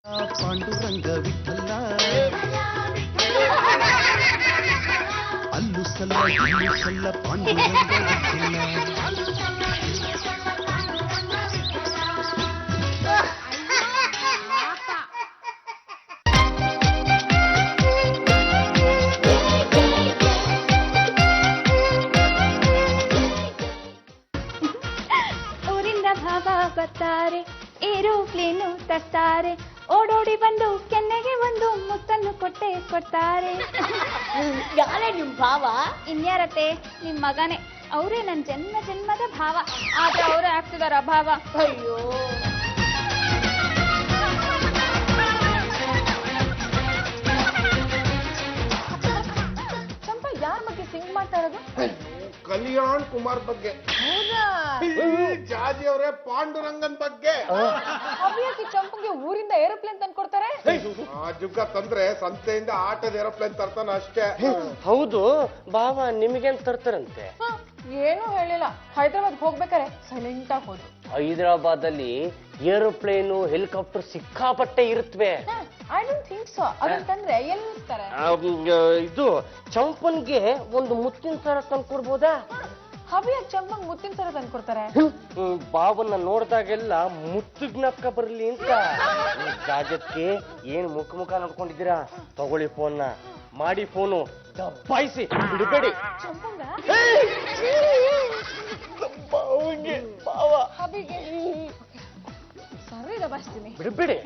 ಪಾಂಡುರಂಗ ವಿಠಲ ಅಲ್ಲು ಸಲ್ಲ ಇಲ್ಲು ಸಲ್ಲ ಪಾಂಡುರಂಗ ವಿಠಲ. ಊರಿಂದ ಭಾವ ಬರ್ತಾರೆ, ಏರೋಪ್ಲೇನು ತರ್ತಾರೆ, ಓಡೋಡಿ ಬಂದು ಕೆನ್ನೆಗೆ ಒಂದು ಮುತ್ತನ್ನು ಕೊಡ್ತಾರೆ. ಯಾರೇ ನಿಮ್ ಭಾವ? ಇನ್ಯಾರತ್ತೆ, ನಿಮ್ ಮಗನೇ. ಅವರೇ ನನ್ನ ಜನ್ಮದ ಭಾವ. ಆದ್ರೆ ಅವರೇ ಆಗ್ತಿದಾರ ಅಭಾವ. ಅಯ್ಯೋ, ಚಂಪಾ ಯಾರ ಬಗ್ಗೆ ಸಿಂಗ್ ಮಾಡ್ತಾ ಇರೋದು? ಕಲ್ಯಾಣ್ ಕುಮಾರ್ ಬಗ್ಗೆ. ಜಾಜಿ ಅವರೇ ಪಾಂಡುರಂಗನ್ ಬಗ್ಗೆ. ಅಭಿಯಾಕಿ ಚಂಪಂಗೆ ಊರಿಂದ ಏರೋಪ್ಲೇನ್ ತಂದ್ಕೊಡ್ತಾರೆ. ಆ ಜುಗ್ಗ ತಂದ್ರೆ ಸಂತೆಯಿಂದ ಆಟದ ಏರೋಪ್ಲೇನ್ ತರ್ತಾನ ಅಷ್ಟೇ. ಹೌದು ಬಾವ, ನಿಮಗೇನ್ ತರ್ತಾರಂತೆ? ಏನು ಹೇಳಿಲ್ಲ. ಹೈದರಾಬಾದ್ ಹೋಗ್ಬೇಕಾರೆ ಸೈಲೆಂಟ್ ಆಗಿ ಹೋದ್ರು. ಹೈದರಾಬಾದ್ ಅಲ್ಲಿ ಏರೋಪ್ಲೇನು ಹೆಲಿಕಾಪ್ಟರ್ ಸಿಕ್ಕಾಪಟ್ಟೆ ಇರುತ್ತವೆ. I don't think so. ಅದಂತಂದ್ರೆ ಎಲ್ಲಿ ಇರ್ತಾರೆ? ಇದು ಚಂಪನ್ಗೆ ಒಂದು ಮುತ್ತಿನ ಸರ ತಂದ್ಕೊಡ್ಬೋದಾ? ಹವ್ಯಾಕ್ ಚಂಪಂಗ್ ಮುತ್ತಿನ ಸರ ತಂದ್ಕೊಡ್ತಾರೆ. ಬಾವನ್ನ ನೋಡ್ದಾಗೆಲ್ಲ ಮುತ್ತಿಗ್ನಕ್ಕ ಬರ್ಲಿ ಅಂತ. ಜಾಜಕ್ಕೆ ಏನ್ ಮುಖ ನೋಡ್ಕೊಂಡಿದ್ದೀರಾ? ತಗೊಳ್ಳಿ ಫೋನ್ನ, ಮಾಡಿ ಫೋನು ದಬ್ಬಾಯಿಸಿ ಬಿಡಬೇಡಿ. ಚಂಪಂಗ ಬಾವ ಹಬಿಗೆ ಸರಿ ದಬಾಯಿಸ್ತೀನಿ. ಬಿಡಬೇಡಿ.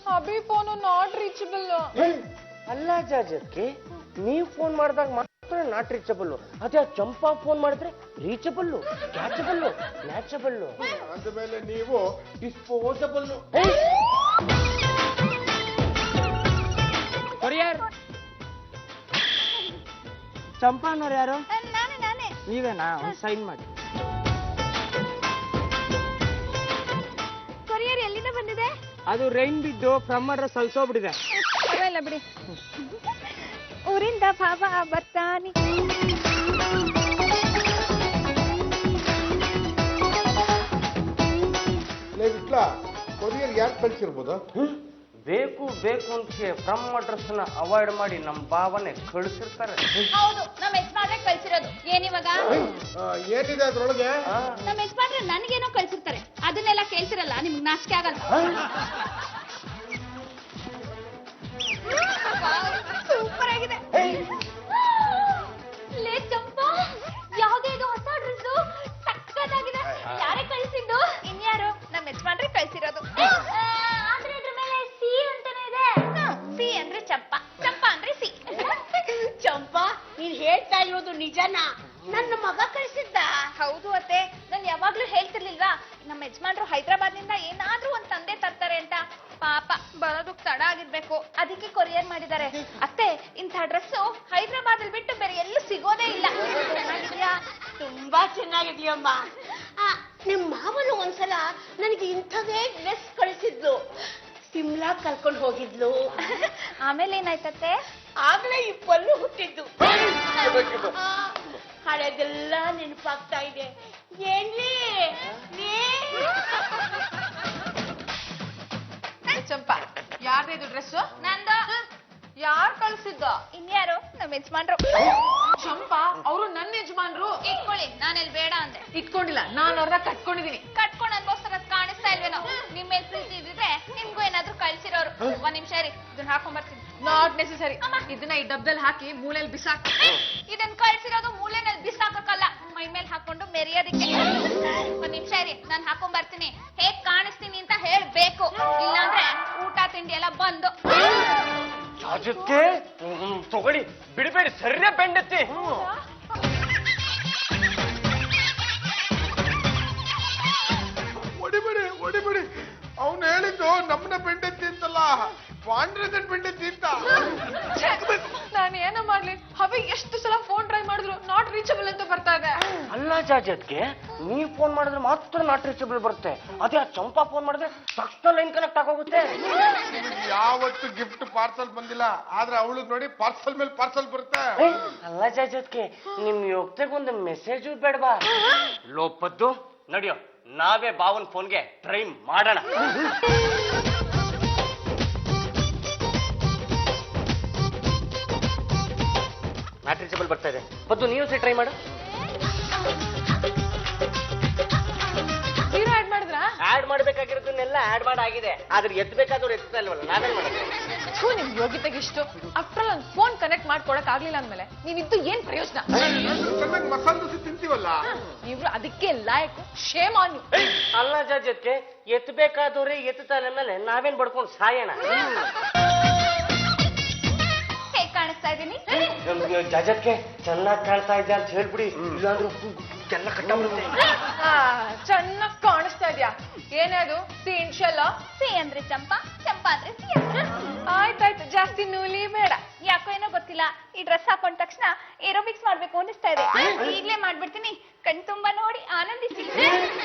ಹಬಿ ಫೋನು ನಾಟ್ ರೀಚಬಲ್. ಅಲ್ಲ ಜಾಜಕ್ಕೆ, ನೀವ್ ಫೋನ್ ಮಾಡಿದಾಗ ಮಾತ್ರ ನಾಟ್ ರೀಚಬಲ್. ಅದೇ ಚಂಪಾ ಫೋನ್ ಮಾಡಿದ್ರೆ ರೀಚಬಲ್, ಕ್ಯಾಚಬಲ್, ನ್ಯಾಚಬಲ್. ಅಂದಮೇಲೆ ನೀವು ಡಿಸ್ಪೋಸಬಲ್. ಕೊರಿಯರ್ ಚಂಪಾ ಅನ್ನೋರು ಯಾರು? ನಾನೇ ನೀವೇನಾ? ಸೈನ್ ಮಾಡಿ. ಕೊರಿಯರ್ ಎಲ್ಲಿಂದ ಬಂದಿದೆ? ಅದು ರೈನ್ ಬಿದ್ದು ಫ್ರಮ್ ಅಡ್ರೆಸ್ ಸಲ್ಸೋಗ್ಬಿಟ್ಟಿದೆ. ಪರವಾಗಿಲ್ಲ ಬಿಡಿ. ಊರಿಂದ ಭಾವ ಬರ್ತಾನೆ. ಇಟ್ಲ ಕೊರಿಯರ್ ಯಾಕೆ ಕಳ್ಸಿರ್ಬೋದು? ಬೇಕು ಅಂತ ಫ್ರಮ್ ಅಡ್ರೆಸ್ ನ ಅವಾಯ್ಡ್ ಮಾಡಿ ನಮ್ ಭಾವನೆ ಕಳಿಸಿರ್ತಾರೆ. ಹೌದು, ನಮ್ಮ ಯಜಮಾನ್ರೆ ಕಳ್ಸಿರೋದು. ಏನಿವಾಗ ಏನಿದೆ ಅದ್ರೊಳಗೆ? ನಮ್ಮ ಯಜಮಾನ್ರೆ ನನ್ಗೇನೋ ಕಳ್ಸಿರ್ತಾರೆ. ಅದನ್ನೆಲ್ಲ ಕೇಳ್ತಿರಲ್ಲ, ನಿಮ್ಗೆ ನಾಚಿಕೆ ಆಗಲ್ಲ? ಸೂಪರ್ ಆಗಿದೆ. ಲೇ ಚಂಪಾ, ಯಾವುದೇ ಇದು ಹೊಸ ಡ್ರೆಸ್ ಸಕ್ಕತ್ತಾಗಿದೆ. ಯಾರೇ ಕಳಿಸಿದ್ದು? ಇನ್ಯಾರು? ನಮ್ಮ ಯಜಮಾನ್ರೆ ಕಳ್ಸಿರೋದು. ಆದ್ರೆ ಇದ್ರ ಮೇಲೆ ಸಿ ಅಂತಾನೆ ಇದೆ. ಸಿ ಅಂದ್ರೆ ಚಂಪಾ, ಚಂಪಾ ಅಂದ್ರೆ ಸಿ. ಚಂಪಾ, ನೀನ್ ಹೇಳ್ತಾ ಇರೋದು ನಿಜನಾ? ನನ್ನ ಮಗ ಕಳಿಸಿದ್ದ? ಹೌದು ಅತ್ತೆ, ನಾನು ಯಾವಾಗ್ಲೂ ಹೇಳ್ತಿರ್ಲಿಲ್ವಾ ನಮ್ಮ ಯಜಮಾನ್ರು ಹೈದರಾಬಾದ್ನಿಂದ ಏನಾದ್ರೂ ಒಂದ್ ತಂದೆ ತರ್ತಾರೆ ಅಂತ. ಪಾಪ ಬರೋದಕ್ ತಡ ಆಗಿರ್ಬೇಕು, ಅದಕ್ಕೆ ಕೊರಿಯರ್ ಮಾಡಿದ್ದಾರೆ. ಅತ್ತೆ, ಇಂಥ ಡ್ರೆಸ್ ಹೈದರಾಬಾದ್ ಅಲ್ಲಿ ಬಿಟ್ಟು ಬೇರೆ ಎಲ್ಲೂ ಸಿಗೋದೇ ಇಲ್ಲ. ಚೆನ್ನಾಗಿದ್ಯಾ? ತುಂಬಾ ಚೆನ್ನಾಗಿದ್ಯಮ್ಮ. ನಿಮ್ ಮಾವನು ಒಂದ್ಸಲ ನನಗೆ ಇಂಥದೇ ಡ್ರೆಸ್ ಕಳಿಸಿದ್ಲು. ಸಿಮ್ಲಾ ಕರ್ಕೊಂಡು ಹೋಗಿದ್ಲು. ಆಮೇಲೆ ಏನಾಯ್ತತ್ತೆ? ಆಗ್ಲೇ ಈ ಪಲ್ಲು ಹುಟ್ಟಿದ್ದು. ಹಳೆದೆಲ್ಲ ನೆನಪಾಗ್ತಾ ಇದೆ. ಏನ್ರಿ ಚಂಪಾ, ಯಾರ್ದು ಇದು ಡ್ರೆಸ್? ನಂದು. ಯಾರು ಕಳ್ಸಿದ್ದ? ಇನ್ಯಾರು? ನಮ್ಮ ಯಜಮಾನ್ರು. ಚಂಪಾ, ಅವರು ನನ್ನ ಯಜಮಾನ್ರು. ಇಟ್ಕೊಳ್ಳಿ, ನಾನೆಲ್ಲಿ ಬೇಡ ಅಂದೆ. ಇಟ್ಕೊಂಡಿಲ್ಲ, ನಾನು ಅವ್ರನ್ನ ಕಟ್ಕೊಂಡಿದೀನಿ. ಕಟ್ಕೊಂಡು ಅನ್ಬೋಸ್ತರ ಕಾಣಿಸ್ತಾ ಇಲ್ವೇನೋ? ನಿಮ್ ಮೇಲೆ ಪ್ರೀತಿ ಇದ್ರೆ ನಿಮ್ಗೂ ಏನಾದ್ರೂ ಕಳ್ಸಿರೋರು. ಒಂದ್ ನಿಮಿಷ ರೀ, ಇದನ್ನ ಹಾಕೊಂಡ್ಬರ್ತೀನಿ. Not necessary. ಇದನ್ನ ಈ ಡಬ್ಬದಲ್ಲಿ ಹಾಕಿ ಮೂಲೆಯಲ್ಲಿ ಬಿಸಾಕಿ. ಇದನ್ನ ಕಳ್ಸಿರೋದು ಮೂಲೆನಲ್ಲಿ ಬಿಸಾಕಲ್ಲ, ಮೈ ಮೇಲೆ ಹಾಕೊಂಡು ಮೆರೆಯೋದಕ್ಕೆ. ಒಂದ್ ನಿಮಿಷ ರೀ, ನಾನು ಹಾಕೊಂಡ್ ಬರ್ತೀನಿ. ಹೇಗ್ ಕಾಣಿಸ್ತೀನಿ ಅಂತ ಹೇಳ್ಬೇಕು, ಇಲ್ಲಾಂದ್ರೆ ಊಟ ತಿಂಡಿ ಎಲ್ಲ ಬಂದು. ಜಾಜಕ್ಕೆ ತಗೊಳ್ಳಿ, ಬಿಡಬೇಡಿ, ಸರಿಯೇ ಬೆಂಡತ್ತಿ. ಹೊಡಿಬಿಡಿ. ಅವನು ಹೇಳಿದ್ದು ನಮ್ಮನ್ನ ಬೆಂಡೆತ್ತಿ ಅಂತಲ್ಲ, ಪಾಂಡ್ರದನ್ ಬೆಂಡೆತ್ತಿ ಅಂತ. ನಾನು ಏನೋ ಮಾಡ್ಲಿ, ಹವಿ ಎಷ್ಟು ಸಲ ಫೋನ್ ಟ್ರೈ ಮಾಡಿದ್ರು ನಾಟ್ ರೀಚಬಲ್ ಅಂತ ಬರ್ತಾ ಇದೆ. ಅಲ್ಲ ಜಾಜಕ್ಕೆ, ನೀವ್ ಫೋನ್ ಮಾಡಿದ್ರೆ ಮಾತ್ರ ನಾಟ್ ರೀಚಬಲ್ ಬರುತ್ತೆ. ಅದೇ ಚಂಪಾ ಫೋನ್ ಮಾಡಿದ್ರೆ ತಕ್ಷಣ ಲೈನ್ ಕನೆಕ್ಟ್ ಆಗೋಗುತ್ತೆ. ಯಾವತ್ತು ಗಿಫ್ಟ್ ಪಾರ್ಸಲ್ ಬಂದಿಲ್ಲ, ಆದ್ರೆ ಅವಳಿಗೆ ನೋಡಿ ಪಾರ್ಸಲ್ ಮೇಲೆ ಪಾರ್ಸಲ್ ಬರುತ್ತೆ. ಅಲ್ಲ ಜಾಜಕ್ಕೆ, ನಿಮ್ ಯೋಗ್ತೆಗೊಂದು ಮೆಸೇಜ್ ಬೇಡವಾ? ಲೋಪದ್ದು ನಡಿಯೋ, ನಾವೇ ಬಾವನ್ ಫೋನ್ಗೆ ಟ್ರೈ ಮಾಡೋಣ. ನಾಟ್ ರೀಚಬಲ್ ಬರ್ತಾ ಇದೆ. ಬದ್ದು ನೀವು ಸಹ ಟ್ರೈ ಮಾಡು. ಜೀರೋ ಆಡ್ ಮಾಡಿದ್ರಾ? ಆಡ್ ಮಾಡ್ಬೇಕಾಗಿರೋದನ್ನೆಲ್ಲ ಆಡ್ ಮಾಡಾಗಿದೆ. ಆದ್ರೆ ಎತ್ತಬೇಕಾದವ್ರು ಎತ್ತಾ ಇಲ್ವಲ್ಲ, ನಾವೇನ್ ಮಾಡೋದು? ನಿಮ್ ಯೋಗ್ಯತೆಗೆ ಇಷ್ಟು. ಆಫ್ಟರ್ ಆಲ್ ಫೋನ್ ಕನೆಕ್ಟ್ ಮಾಡ್ಕೊಡಕ್ ಆಗ್ಲಿಲ್ಲ ಅಂದ್ಮೇಲೆ ನೀವಿದ್ದು ಏನ್ ಪ್ರಯೋಜನ? ಚೆನ್ನಾಗಿ ಮಸಾಲೆ ದೋಸೆ ತಿಂತೀವಲ್ಲ. ನೀವು ಅದಕ್ಕೆ ಲಾಯಕ್. Shame on you. ಅಲ್ಲ ಜಾಜಕ್ಕೆ, ಎತ್ತಬೇಕಾದವ್ರೆ ಎತ್ತುತ್ತಾ ಮೇಲೆ ನಾವೇನ್ ಬಡ್ಕೊಂಡು ಸಾಯೋಣ? ಹೇಗ್ ಕಾಣಿಸ್ತಾ ಇದೀನಿ? ಜಾಜಕ್ಕೆ ಚೆನ್ನಾಗಿ ಕಾಣ್ತಾ ಇದೆ ಅಂತ ಹೇಳ್ಬಿಡಿ, ಇಲ್ಲಾಂದ್ರೂ ಎಲ್ಲ ಕಟ್ಟಾಗ್ಬಿಡುತ್ತೆ. ಚೆನ್ನಾಗ್ ಕಾಣಿಸ್ತಾ ಇದ್ಯಾ? ಏನೇ ಅದು? ಸಿ ಇನ್ಶಲ್ಲ? ಸಿ ಅಂದ್ರೆ ಚಂಪಾ, ಚಂಪಾ ಅಂದ್ರೆ ಸಿ ಅಂತ. ಆಯ್ತಾಯ್ತು, ಜಾಸ್ತಿ ನೂಲಿ ಬೇಡ. ಯಾಕೋ ಏನೋ ಗೊತ್ತಿಲ್ಲ, ಈ ಡ್ರೆಸ್ ಹಾಕೊಂಡ ತಕ್ಷಣ ಏರೋಬಿಕ್ಸ್ ಮಾಡ್ಬೇಕು ಅನಿಸ್ತಾ ಇದೆ. ಈಗ್ಲೇ ಮಾಡ್ಬಿಡ್ತೀನಿ, ಕಣ್ ತುಂಬಾ ನೋಡಿ ಆನಂದಿಸಿ.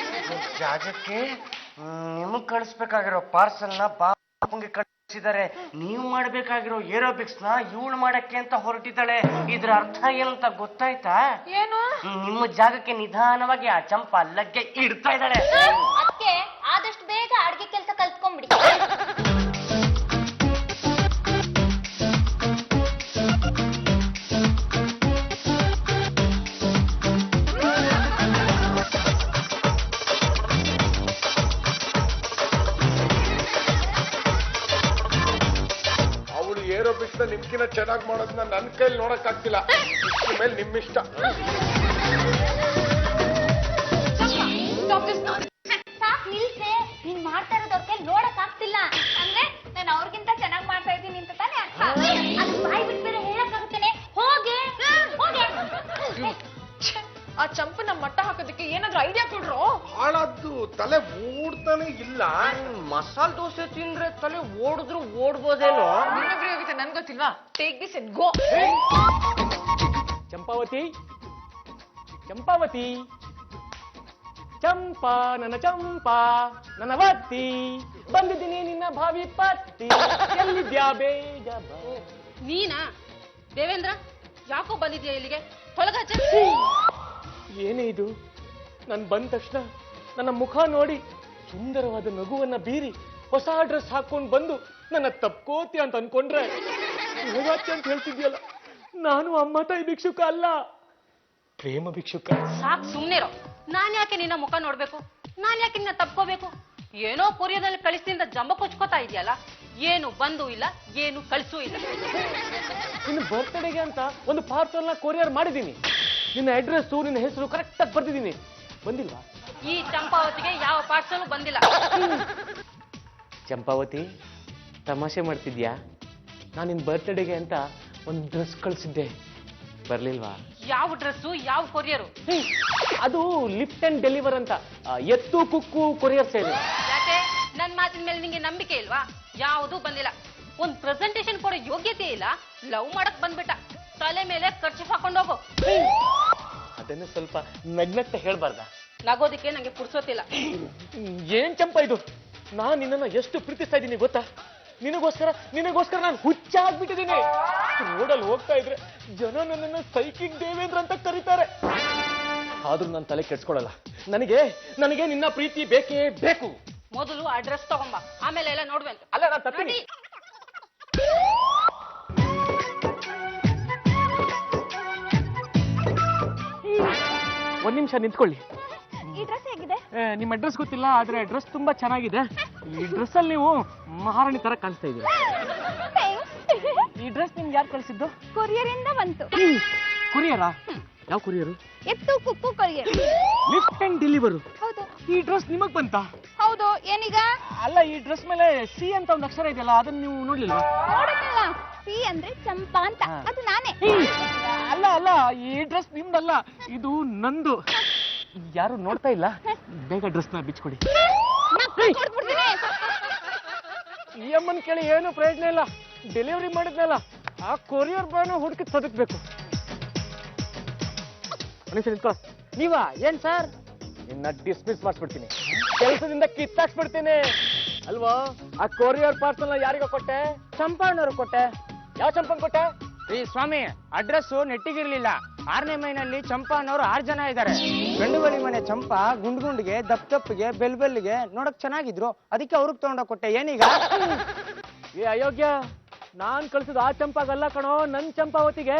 ಜಾಜಕ್ಕೆ ನಿಮಗ್ ಕಳಿಸ್ಬೇಕಾಗಿರೋ ಪಾರ್ಸಲ್ನ ಬಾಪಂಗೆ ಕಳಿಸಿದ್ದಾರೆ. ನೀವು ಮಾಡ್ಬೇಕಾಗಿರೋ ಏರೋಬಿಕ್ಸ್ ನ ಇವಳು ಮಾಡಕ್ಕೆ ಅಂತ ಹೊರಟಿದ್ದಾಳೆ. ಇದ್ರ ಅರ್ಥ ಏನಂತ ಗೊತ್ತಾಯ್ತಾ? ಏನು? ನಿಮ್ಮ ಜಾಗಕ್ಕೆ ನಿಧಾನವಾಗಿ ಆ ಚಂಪಾ ಲಗ್ಗೆ ಇಡ್ತಾ ಇದ್ದಾಳೆ. ಅದಕ್ಕೆ ಆದಷ್ಟು ಬೇಗ ಅಡ್ಗೆ ಕೆಲಸ ಕಲ್ತ್ಕೊಂಡ್ಬಿಡಿ. ಅವಳು ಏರೋಬಿಕ್ಸ್ ನ ನಿಮ್ಕಿನ ಚೆನ್ನಾಗಿ ಮಾಡೋದನ್ನ ನನ್ನ ಕೈಲಿ ನೋಡಕ್ ಆಗ್ತಿಲ್ಲ. ಇಷ್ಟ್ರ ಮೇಲೆ ನಿಮ್ಮಿಷ್ಟ. ಸಾಕ್ ನಿಲ್ಸೆ, ನೀನ್ ಮಾಡ್ತಾ ಇರೋದು ಅವ್ರ ಕೈಲಿ ನೋಡಕ್ ಆಗ್ತಿಲ್ಲ ಅಂದ್ರೆ ನಾನು ಅವ್ರಿಗಿಂತ ಚೆನ್ನಾಗಿ ಮಾಡ್ತಾ ಇದ್ದೀನಿ ಅಂತ ತಾನೇ ಅರ್ಥ. ಅದು ಬಾಯಿ ಬಿಟ್ಟು ಬೇರೆ ಹೇಳಕ್ಕಾಗುತ್ತೇನೆ? ಹೋಗೆ ಹೋಗೆ. ಆ ಚಂಪನ ಮಟ್ಟ ಹಾಕೋದಕ್ಕೆ ಏನಾದ್ರೂ ಐಡಿಯಾ ಕೊಡ್ರು? ಹಾಳಾದ್ದು ತಲೆ ಓಡ್ತಾನೆ ಇಲ್ಲ. ಮಸಾಲೆ ದೋಸೆ ತಿಂದ್ರೆ ತಲೆ ಓಡಿದ್ರು ಓಡ್ಬೋದೇನೋ. ಇನ್ನೊಬ್ರು ಯೋಗ್ಯತೆ ನನ್ ಗೊತ್ತಿಲ್ವಾ? Take this and go. Champavati, Champavati, Champa ನನ್ನ ಚಂಪಾ ನನ್ನ ವತ್ತಿ, ಬಂದಿದ್ದೀನಿ ನಿನ್ನ ಭಾವಿ ಪತ್ತಿ, ಎಲ್ಲಿದ್ಯಾ ಬೇಗ ಬಾ. ನೀನಾ ದೇವೇಂದ್ರ? ಯಾಕೋ ಬಂದಿದ್ಯಾ ಇಲ್ಲಿಗೆ? ತೊಳಗಾಚ. ಏನೇ ಇದು? ನಾನು ಬಂದ ತಕ್ಷಣ ನನ್ನ ಮುಖ ನೋಡಿ ಸುಂದರವಾದ ನಗುವನ್ನ ಬೀರಿ ಹೊಸ ಡ್ರೆಸ್ ಹಾಕೊಂಡು ಬಂದು ನನ್ನ ತಪ್ಕೋತಿ ಅಂತ ಅನ್ಕೊಂಡ್ರೆ ಹೋಗಾಚೆ ಅಂತ ಹೇಳ್ತಿದ್ಯಲ್ಲ. ನಾನು ಅಮ್ಮ ತಾಯಿ ಭಿಕ್ಷುಕ ಅಲ್ಲ, ಪ್ರೇಮ ಭಿಕ್ಷುಕ. ಸಾಕ್ ಸುಮ್ನಿರೋ. ನಾನ್ ಯಾಕೆ ನಿನ್ನ ಮುಖ ನೋಡ್ಬೇಕು? ನಾನ್ ಯಾಕೆ ನಿನ್ನ ತಪ್ಕೋಬೇಕು? ಏನೋ ಕೊರಿಯದಲ್ಲಿ ಕಳಿಸ್ತಿಂದ ಜಂಬ ಕೊಚ್ಕೋತಾ ಇದೆಯಲ್ಲ. ಏನು ಬಂದು ಇಲ್ಲ, ಏನು ಕಳಿಸೂ ಇಲ್ಲ. ನಿನ್ನ ಬರ್ತ್ಡೇಗೆ ಅಂತ ಒಂದು ಪಾರ್ಸಲ್ನ ಕೊರಿಯರ್ ಮಾಡಿದ್ದೀನಿ. ನಿನ್ನ ಅಡ್ರೆಸ್ಸು ನಿನ್ನ ಹೆಸರು ಕರೆಕ್ಟ್ ಆಗಿ ಬರ್ತಿದ್ದೀನಿ. ಬಂದಿಲ್ವಾ? ಈ ಚಂಪಾವತಿಗೆ ಯಾವ ಪಾರ್ಸಲು ಬಂದಿಲ್ಲ. ಚಂಪಾವತಿ, ತಮಾಷೆ ಮಾಡ್ತಿದ್ಯಾ? ನಾನು ನಿನ್ನ ಬರ್ತ್ಡೇಗೆ ಅಂತ ಒಂದು ಡ್ರೆಸ್ ಕಳಿಸಿದ್ದೆ, ಬರ್ಲಿಲ್ವಾ? ಯಾವ ಡ್ರೆಸ್ಸು, ಯಾವ ಕೊರಿಯರು? ಅದು ಲಿಫ್ಟ್ ಅಂಡ್ ಡೆಲಿವರ್ ಅಂತ, ಎತ್ತು ಕುಕ್ಕು ಕೊರಿಯರ್ ಸೇವೆ. ಯಾಕೆ ನನ್ ಮಾತಿನ ಮೇಲೆ ನಿಂಗೆ ನಂಬಿಕೆ ಇಲ್ವಾ? ಯಾವುದು ಬಂದಿಲ್ಲ. ಒಂದ್ ಪ್ರೆಸೆಂಟೇಶನ್ ಕೊಡೋ ಯೋಗ್ಯತೆ ಇಲ್ಲ. ಲವ್ ಮಾಡಕ್ ಬಂದ್ಬಿಟ್ಟ. ತಲೆ ಮೇಲೆ ಖರ್ಚು ಹಾಕೊಂಡೋಗು. ಅದನ್ನು ಸ್ವಲ್ಪ ನಗ್ನಗ್ತ ಹೇಳ್ಬಾರ್ದ? ನಗೋದಿಕ್ಕೆ ನಂಗೆ ಪುರ್ಸೋತಿಲ್ಲ. ಏನ್ ಚಂಪಾ ಇದು? ನಾನ್ ನಿನ್ನನ್ನ ಎಷ್ಟು ಪ್ರೀತಿಸ್ತಾ ಇದ್ದೀನಿ ಗೊತ್ತಾ? ನಿನಗೋಸ್ಕರ ನಾನು ಹುಚ್ಚ ಆಗ್ಬಿಟ್ಟಿದ್ದೀನಿ. ರೋಡಲ್ಲಿ ಹೋಗ್ತಾ ಇದ್ರೆ ಜನ ನನ್ನನ್ನು ಸೈಕಿಂಗ್ ದೇವೇಂದ್ರ ಅಂತ ಕರೀತಾರೆ. ಆದ್ರೂ ನನ್ನ ತಲೆ ಕೆಡ್ಸ್ಕೊಳಲ್ಲ. ನನಗೆ ನಿನ್ನ ಪ್ರೀತಿ ಬೇಕೇ ಬೇಕು. ಮೊದಲು ಆ ಡ್ರೆಸ್ ತಗೊಂಬ, ಆಮೇಲೆ ಎಲ್ಲ ನೋಡ್ಬೇಕು. ಅಲ್ಲ, ನಾನು ತರ್ತೀನಿ. ಒಂದ್ ನಿಮಿಷ ನಿಂತ್ಕೊಳ್ಳಿ. ಈ ಡ್ರೆಸ್ ಹೇಗಿದೆ? ನಿಮ್ಮ ಅಡ್ರೆಸ್ ಗೊತ್ತಿಲ್ಲ, ಆದ್ರೆ ಡ್ರೆಸ್ ತುಂಬಾ ಚೆನ್ನಾಗಿದೆ. ಈ ಡ್ರೆಸ್ ಅಲ್ಲಿ ನೀವು ಮಹಾರಾಣಿ ತರ ಕಾಣಿಸ್ತಾ ಇದ್ದೀರಾ. ಈ ಡ್ರೆಸ್ ನಿಮ್ಗೆ ಯಾರು ಕಳಿಸಿದ್ದು? ಕೊರಿಯರ್ ಇಂದ ಬಂತು. ಕೊರಿಯರಾ? ಯಾವ ಕೊರಿಯರು? ಎತ್ತು ಕುಕ್ಕು ಕೊರಿಯರ್. Lift and deliver. ಹೌದು. ಈ ಡ್ರೆಸ್ ನಿಮಗ್ ಬಂತಾ? ಹೌದು. ಏನೀಗ? ಅಲ್ಲ, ಈ ಡ್ರೆಸ್ ಮೇಲೆ ಸಿ ಅಂತ ಒಂದು ಅಕ್ಷರ ಇದೆಯಲ್ಲ, ಅದನ್ನ ನೀವು ನೋಡ್ಲಿಲ್ವಾ? ನೋಡಿಲ್ಲ. ಸಿ ಅಂದ್ರೆ ಚಂಪಾ ಅಂತ, ಅದು ನಾನೇ. ಅಲ್ಲ, ಈ ಡ್ರೆಸ್ ನಿಮ್ದಲ್ಲ, ಇದು ನಂದು. ಯಾರು ನೋಡ್ತಾ ಇಲ್ಲ, ಬೇಗ ಡ್ರೆಸ್ ನ ಬಿಚ್ಕೊಡಿ. ಈ ಅಮ್ಮನ್ ಕೇಳಿ ಏನು ಪ್ರಯೋಜನ ಇಲ್ಲ. ಡೆಲಿವರಿ ಮಾಡಿದ್ನಲ್ಲ, ಆ ಕೊರಿಯರ್ ಬಾಯ್ನ ಹುಡುಕಿ ತದಕ್ಬೇಕು. ನೀವಾ? ಏನ್ ಸರ್? ನಿನ್ನ ಡಿಸ್ಮಿಸ್ ಮಾಡಿಸ್ಬಿಡ್ತೀನಿ, ಕೆಲಸದಿಂದ ಕಿತ್ತಾಕ್ಸ್ಬಿಡ್ತೀನಿ. ಅಲ್ವಾ? ಆ ಕೊರಿಯರ್ ಪಾರ್ಸಲ್ ಯಾರಿಗ ಕೊಟ್ಟೆ? ಚಂಪಣ್ಣವ್ರು ಕೊಟ್ಟೆ. ಯಾವ ಚಂಪನ್ ಕೊಟ್ಟೆ? ಈ ಸ್ವಾಮಿ, ಅಡ್ರೆಸ್ ನೆಟ್ಟಿಗಿರ್ಲಿಲ್ಲ, 6ನೇ ಮೈನಲ್ಲಿ ಚಂಪಾ ಅನ್ನೋರು 6 ಜನ ಇದ್ದಾರೆ. ಗಂಡುಗಳಿ ಮನೆ ಚಂಪಾ ಗುಂಡ್ಗೆ ದಪ್ಪಗೆ ಬೆಲ್ಗೆ ನೋಡಕ್ ಚೆನ್ನಾಗಿದ್ರು, ಅದಕ್ಕೆ ಅವ್ರಿಗೆ ತಗೊಂಡೋಗ್ ಕೊಟ್ಟೆ. ಏನೀಗ? ಏ ಅಯೋಗ್ಯ, ನಾನ್ ಕಳ್ಸಿದ ಆ ಚಂಪಾಗಲ್ಲ ಕಣೋ, ನನ್ ಚಂಪಾವತಿಗೆ.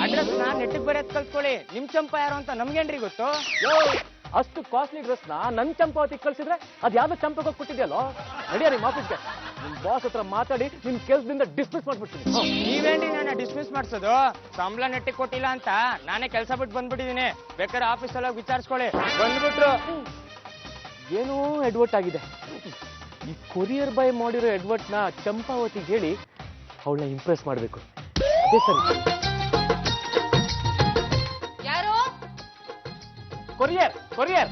ಅಡ್ರೆಸ್ ನೆಟ್ಟಿಗೆ ಬರೆಯತ್ ಕಲ್ತ್ಕೊಳ್ಳಿ. ನಿಮ್ ಚಂಪಾ ಯಾರು ಅಂತ ನಮ್ಗೇನ್ರಿ ಗೊತ್ತು? ಅಷ್ಟು ಕಾಸ್ಟ್ಲಿ ಡ್ರೆಸ್ ನನ್ ಚಂಪಾವತಿಗೆ ಕಳ್ಸಿದ್ರೆ ಅದ್ ಯಾವ್ದೋ ಚಂಪಕ್ಕೆ ಕೊಟ್ಟಿದ್ಯಲ್ಲೋ. ನಡಿಯ ನಿಮ್ ಆಫೀಸ್ಗೆ, ನಿಮ್ ಬಾಸ್ ಹತ್ರ ಮಾತಾಡಿ ನಿಮ್ ಕೆಲ್ಸದಿಂದ ಡಿಸ್ಮಿಸ್ ಮಾಡ್ಬಿಡ್ತೀನಿ. ನೀವೇನ್ರಿ ನನ್ನ ಡಿಸ್ಮಿಸ್ ಮಾಡ್ಸೋದು? ಸಂಬಳ ನೆಟ್ಟಿಗೆ ಕೊಟ್ಟಿಲ್ಲ ಅಂತ ನಾನೇ ಕೆಲಸ ಬಿಟ್ಟು ಬಂದ್ಬಿಟ್ಟಿದೀನಿ. ಬೇಕಾದ್ರೆ ಆಫೀಸಲ್ಲಿ ವಿಚಾರಿಸ್ಕೊಳ್ಳಿ. ಬಂದ್ಬಿಟ್ರು. ಏನೋ ಎಡ್ವರ್ಟ್ ಆಗಿದೆ. ಈ ಕೊರಿಯರ್ ಬಾಯ್ ಮಾಡಿರೋ ಎಡ್ವರ್ಟ್ ನ ಚಂಪಾವತಿಗೆ ಹೇಳಿ ಅವಳನ್ನ ಇಂಪ್ರೆಸ್ ಮಾಡ್ಬೇಕು. ಅದೇ ಸರಿ. ಯಾರು? ಕೊರಿಯರ್ ಕೊರಿಯರ್